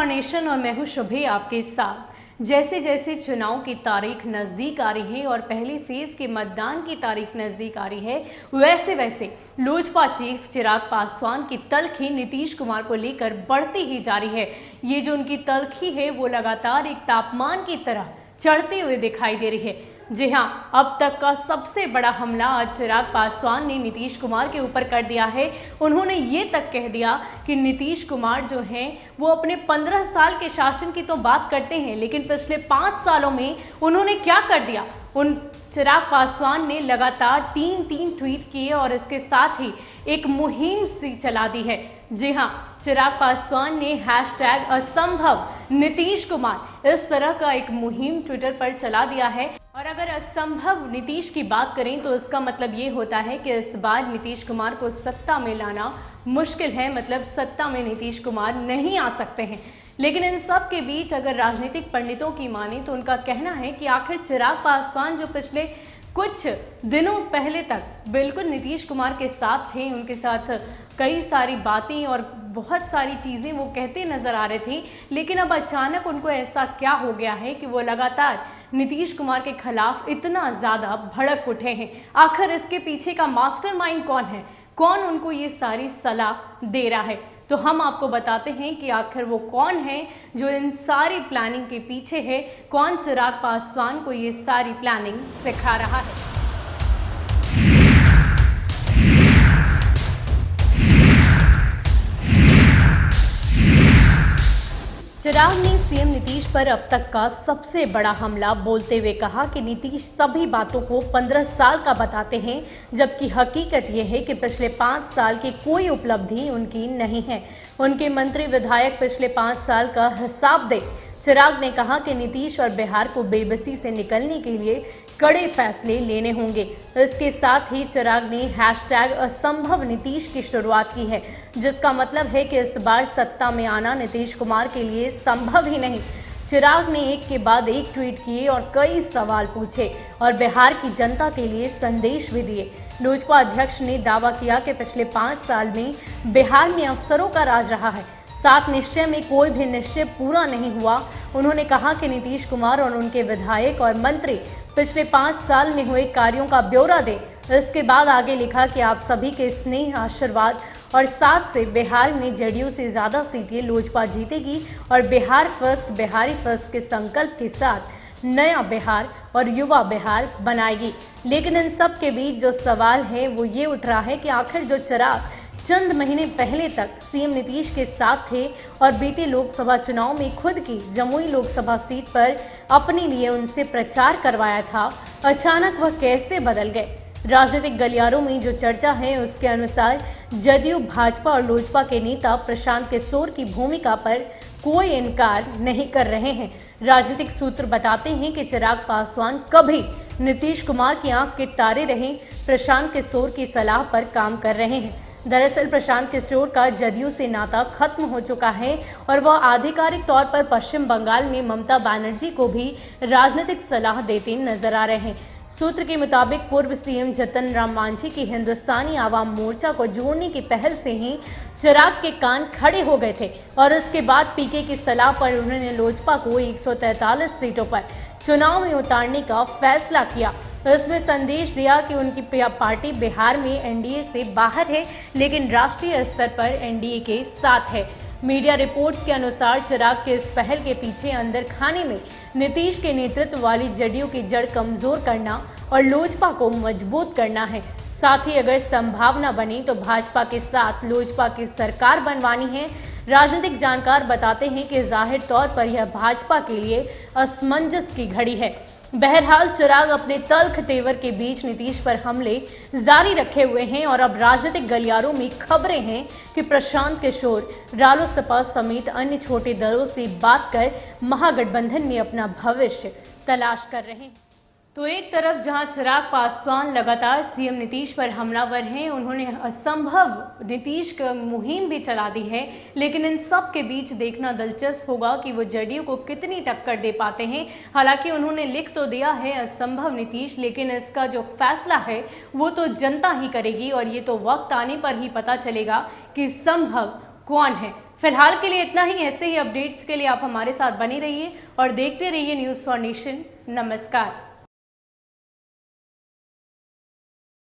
Nation और मैं हूं शुभी आपके साथ। जैसे जैसे चुनाव की तारीख नज़दीक आ रही है और पहले फेज के मतदान की तारीख नज़दीक आ रही है, वैसे वैसे लोजपा चीफ चिराग पासवान की तल्खी नीतीश कुमार को लेकर बढ़ती ही जा रही है। ये जो उनकी तल्खी है वो लगातार एक तापमान की तरह चढ़ते हुए दिखाई दे रही है। जी हाँ, अब तक का सबसे बड़ा हमला आज चिराग पासवान ने नीतीश कुमार के ऊपर कर दिया है। उन्होंने ये तक कह दिया कि नीतीश कुमार जो हैं वो अपने 15 साल के शासन की तो बात करते हैं, लेकिन पिछले 5 सालों में उन्होंने क्या कर दिया। उन चिराग पासवान ने लगातार तीन ट्वीट किए और इसके साथ ही एक मुहिम सी चला दी है। जी हाँ, चिराग पासवान ने हैशटैग असंभव नीतीश कुमार इस तरह का एक मुहिम ट्विटर पर चला दिया है। और अगर असंभव नीतीश की बात करें तो इसका मतलब ये होता है कि इस बार नीतीश कुमार को सत्ता में लाना मुश्किल है, मतलब सत्ता में नीतीश कुमार नहीं आ सकते हैं। लेकिन इन सब के बीच अगर राजनीतिक पंडितों की माने तो उनका कहना है कि आखिर चिराग पासवान जो पिछले कुछ दिनों पहले तक बिल्कुल नीतीश कुमार के साथ थे, उनके साथ कई सारी बातें और बहुत सारी चीज़ें वो कहते नजर आ रहे थे, लेकिन अब अचानक उनको ऐसा क्या हो गया है कि वो लगातार नीतीश कुमार के खिलाफ इतना ज़्यादा भड़क उठे हैं। आखिर इसके पीछे का मास्टरमाइंड कौन है, कौन उनको ये सारी सलाह दे रहा है, तो हम आपको बताते हैं कि आखिर वो कौन है जो इन सारी प्लानिंग के पीछे है, कौन चिराग पासवान को ये सारी प्लानिंग सिखा रहा है। चिराग ने सीएम नीतीश पर अब तक का सबसे बड़ा हमला बोलते हुए कहा कि नीतीश सभी बातों को 15 साल का बताते हैं, जबकि हकीकत यह है कि पिछले 5 साल की कोई उपलब्धि उनकी नहीं है। उनके मंत्री विधायक पिछले 5 साल का हिसाब दे। चिराग ने कहा कि नीतीश और बिहार को बेबसी से निकलने के लिए कड़े फैसले लेने होंगे। इसके साथ ही चिराग ने हैशटैग असंभव नीतीश की शुरुआत की है, जिसका मतलब है कि इस बार सत्ता में आना नीतीश कुमार के लिए संभव ही नहीं। चिराग ने एक के बाद एक ट्वीट किए और कई सवाल पूछे और बिहार की जनता के लिए संदेश भी दिए। लोजपा अध्यक्ष ने दावा किया कि पिछले 5 साल में बिहार में अफसरों का राज रहा है, 7 निश्चय में कोई भी निश्चय पूरा नहीं हुआ। उन्होंने कहा कि नीतीश कुमार और उनके विधायक और मंत्री पिछले 5 साल में हुए कार्यों का ब्यौरा दें। इसके बाद आगे लिखा कि आप सभी के स्नेह, आशीर्वाद और साथ से बिहार में जेडीयू से ज़्यादा सीटें लोजपा जीतेगी और बिहार फर्स्ट, बिहारी फर्स्ट के संकल्प के साथ नया बिहार और युवा बिहार बनाएगी। लेकिन इन सब के बीच जो सवाल है वो ये उठ रहा है कि आखिर जो चिराग चंद महीने पहले तक सीएम नीतीश के साथ थे और बीते लोकसभा चुनाव में खुद की जमुई लोकसभा सीट पर अपने लिए उनसे प्रचार करवाया था, अचानक वह कैसे बदल गए। राजनीतिक गलियारों में जो चर्चा है उसके अनुसार जदयू, भाजपा और लोजपा के नेता प्रशांत किशोर की भूमिका पर कोई इनकार नहीं कर रहे हैं। राजनीतिक सूत्र बताते हैं कि चिराग पासवान कभी नीतीश कुमार की आंख के तारे रहे प्रशांत किशोर की सलाह पर काम कर रहे हैं। दरअसल प्रशांत किशोर का जदयू से नाता खत्म हो चुका है और वह आधिकारिक तौर पर पश्चिम बंगाल में ममता बनर्जी को भी राजनीतिक सलाह देते नजर आ रहे हैं। सूत्र के मुताबिक पूर्व सीएम जीतन राम मांझी की हिंदुस्तानी आवाम मोर्चा को जोड़ने की पहल से ही चिराग के कान खड़े हो गए थे और इसके बाद पीके की सलाह पर उन्होंने लोजपा को 143 सीटों पर चुनाव में उतारने का फैसला किया। इसमें संदेश दिया कि उनकी पार्टी बिहार में एनडीए से बाहर है, लेकिन राष्ट्रीय स्तर पर एनडीए के साथ है। मीडिया रिपोर्ट्स के अनुसार चिराग के इस पहल के पीछे अंदर खाने में नीतीश के नेतृत्व वाली जेडीयू की जड़ कमजोर करना और लोजपा को मजबूत करना है। साथ ही अगर संभावना बनी तो भाजपा के साथ लोजपा की सरकार बनवानी है। राजनीतिक जानकार बताते हैं कि जाहिर तौर पर यह भाजपा के लिए असमंजस की घड़ी है। बहरहाल चिराग अपने तल्ख तेवर के बीच नीतीश पर हमले जारी रखे हुए हैं और अब राजनीतिक गलियारों में खबरें हैं कि प्रशांत किशोर रालोसपा समेत अन्य छोटे दलों से बात कर महागठबंधन में अपना भविष्य तलाश कर रहे हैं। तो एक तरफ जहां चिराग पासवान लगातार सीएम नीतीश पर हमलावर हैं, उन्होंने असंभव नीतीश का मुहिम भी चला दी है, लेकिन इन सब के बीच देखना दिलचस्प होगा कि वो जेडीयू को कितनी टक्कर दे पाते हैं। हालांकि उन्होंने लिख तो दिया है असंभव नीतीश, लेकिन इसका जो फैसला है वो तो जनता ही करेगी और ये तो वक्त आने पर ही पता चलेगा कि संभव कौन है। फिलहाल के लिए इतना ही। ऐसे ही अपडेट्स के लिए आप हमारे साथ बने रहिए और देखते रहिए न्यूज़ फॉर नेशन। नमस्कार।